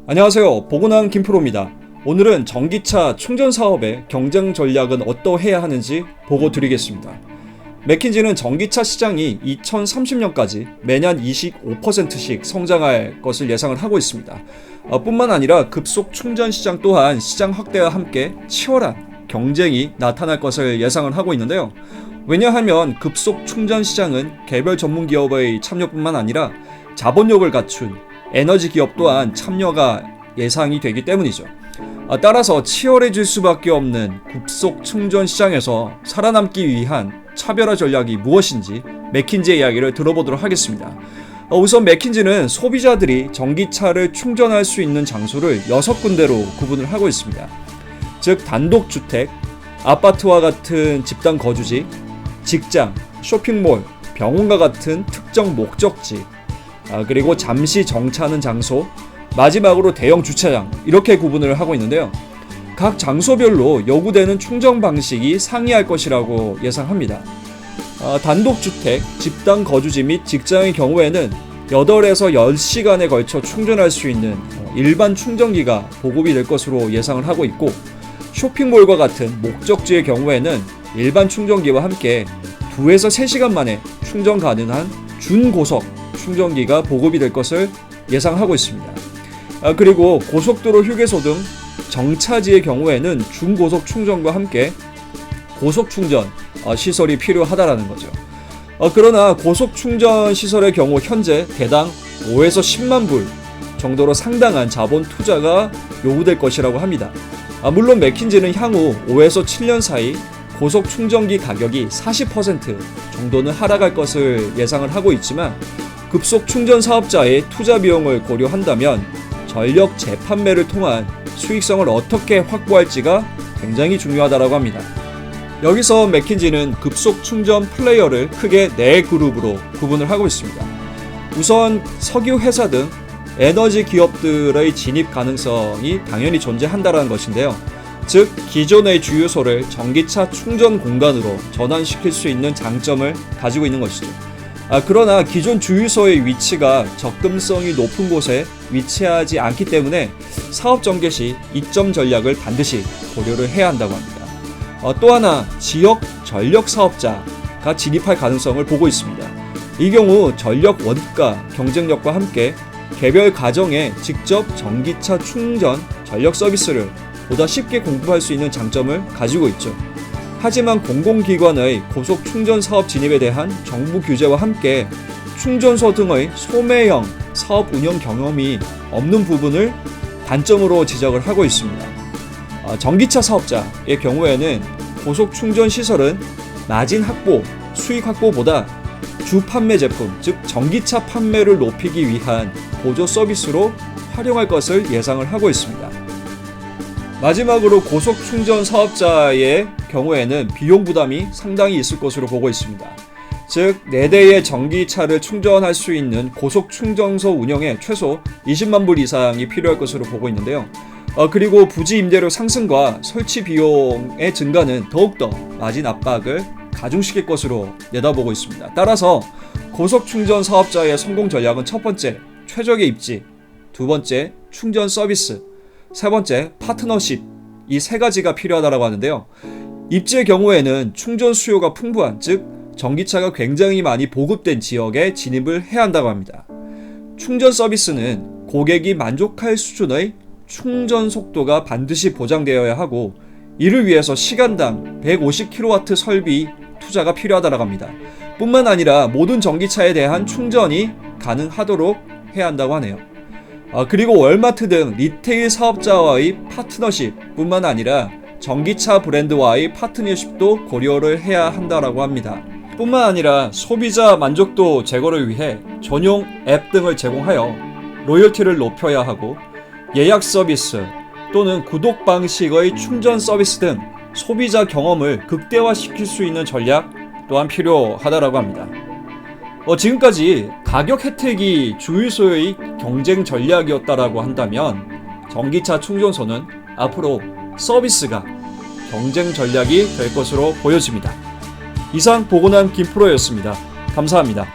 안녕하세요. 보고난 김프로입니다. 오늘은 전기차 충전 사업의 경쟁 전략은 어떠해야 하는지 보고 드리겠습니다. 맥킨지는 전기차 시장이 2030년까지 매년 25%씩 성장할 것을 예상을 하고 있습니다. 뿐만 아니라 급속 충전 시장 또한 시장 확대와 함께 치열한 경쟁이 나타날 것을 예상을 하고 있는데요. 왜냐하면 급속 충전 시장은 개별 전문 기업의 참여뿐만 아니라 자본력을 갖춘 에너지 기업 또한 참여가 예상이 되기 때문이죠. 따라서 치열해질 수밖에 없는 급속 충전 시장에서 살아남기 위한 차별화 전략이 무엇인지 맥킨지의 이야기를 들어보도록 하겠습니다. 우선 맥킨지는 소비자들이 전기차를 충전할 수 있는 장소를 6군데로 구분을 하고 있습니다. 즉 단독주택, 아파트와 같은 집단 거주지, 직장, 쇼핑몰, 병원과 같은 특정 목적지, 그리고 잠시 정차하는 장소, 마지막으로 대형 주차장, 이렇게 구분을 하고 있는데요. 각 장소별로 요구되는 충전 방식이 상이할 것이라고 예상합니다. 단독주택, 집단 거주지 및 직장의 경우에는 8에서 10시간에 걸쳐 충전할 수 있는 일반 충전기가 보급이 될 것으로 예상을 하고 있고, 쇼핑몰과 같은 목적지의 경우에는 일반 충전기와 함께 2에서 3시간 만에 충전 가능한 준고속 충전기가 보급이 될 것을 예상하고 있습니다. 그리고 고속도로 휴게소 등 정차지의 경우에는 중고속 충전과 함께 고속 충전 시설이 필요하다라는 거죠. 그러나 고속 충전 시설의 경우 현재 대당 5에서 10만 불 정도로 상당한 자본 투자가 요구될 것이라고 합니다. 물론 맥킨지는 향후 5에서 7년 사이 고속 충전기 가격이 40% 정도는 하락할 것을 예상을 하고 있지만, 급속 충전 사업자의 투자 비용을 고려한다면 전력 재판매를 통한 수익성을 어떻게 확보할지가 굉장히 중요하다고 합니다. 여기서 맥킨지는 급속 충전 플레이어를 크게 4그룹으로 구분을 하고 있습니다. 우선 석유 회사 등 에너지 기업들의 진입 가능성이 당연히 존재한다는 것인데요. 즉 기존의 주유소를 전기차 충전 공간으로 전환시킬 수 있는 장점을 가지고 있는 것이죠. 그러나 기존 주유소의 위치가 접근성이 높은 곳에 위치하지 않기 때문에 사업 전개 시 이점 전략을 반드시 고려를 해야 한다고 합니다. 또 하나, 지역 전력 사업자가 진입할 가능성을 보고 있습니다. 이 경우 전력 원가 경쟁력과 함께 개별 가정에 직접 전기차 충전 전력 서비스를 보다 쉽게 공급할 수 있는 장점을 가지고 있죠. 하지만 공공기관의 고속 충전 사업 진입에 대한 정부 규제와 함께 충전소 등의 소매형 사업 운영 경험이 없는 부분을 단점으로 지적을 하고 있습니다. 전기차 사업자의 경우에는 고속 충전 시설은 마진 확보, 수익 확보보다 주 판매 제품, 즉 전기차 판매를 높이기 위한 보조 서비스로 활용할 것을 예상을 하고 있습니다. 마지막으로 고속 충전 사업자의 경우에는 비용 부담이 상당히 있을 것으로 보고 있습니다. 즉 4대의 전기차를 충전할 수 있는 고속 충전소 운영에 최소 20만 불 이상이 필요할 것으로 보고 있는데요. 그리고 부지 임대료 상승과 설치 비용의 증가는 더욱더 마진 압박을 가중시킬 것으로 내다보고 있습니다. 따라서 고속 충전 사업자의 성공 전략은 첫 번째, 최적의 입지, 두 번째, 충전 서비스, 세 번째, 파트너십, 이 3가지가 필요하다고 하는데요. 입지의 경우에는 충전 수요가 풍부한, 즉 전기차가 굉장히 많이 보급된 지역에 진입을 해야 한다고 합니다. 충전 서비스는 고객이 만족할 수준의 충전 속도가 반드시 보장되어야 하고, 이를 위해서 시간당 150kW 설비 투자가 필요하다고 합니다. 뿐만 아니라 모든 전기차에 대한 충전이 가능하도록 해야 한다고 하네요. 그리고 월마트 등 리테일 사업자와의 파트너십 뿐만 아니라 전기차 브랜드와의 파트너십도 고려를 해야 한다고 합니다. 뿐만 아니라 소비자 만족도 제고를 위해 전용 앱 등을 제공하여 로열티를 높여야 하고, 예약 서비스 또는 구독 방식의 충전 서비스 등 소비자 경험을 극대화시킬 수 있는 전략 또한 필요하다고 합니다. 지금까지 가격 혜택이 주유소의 경쟁 전략이었다라고 한다면, 전기차 충전소는 앞으로 서비스가 경쟁 전략이 될 것으로 보여집니다. 이상 보고난 김프로였습니다. 감사합니다.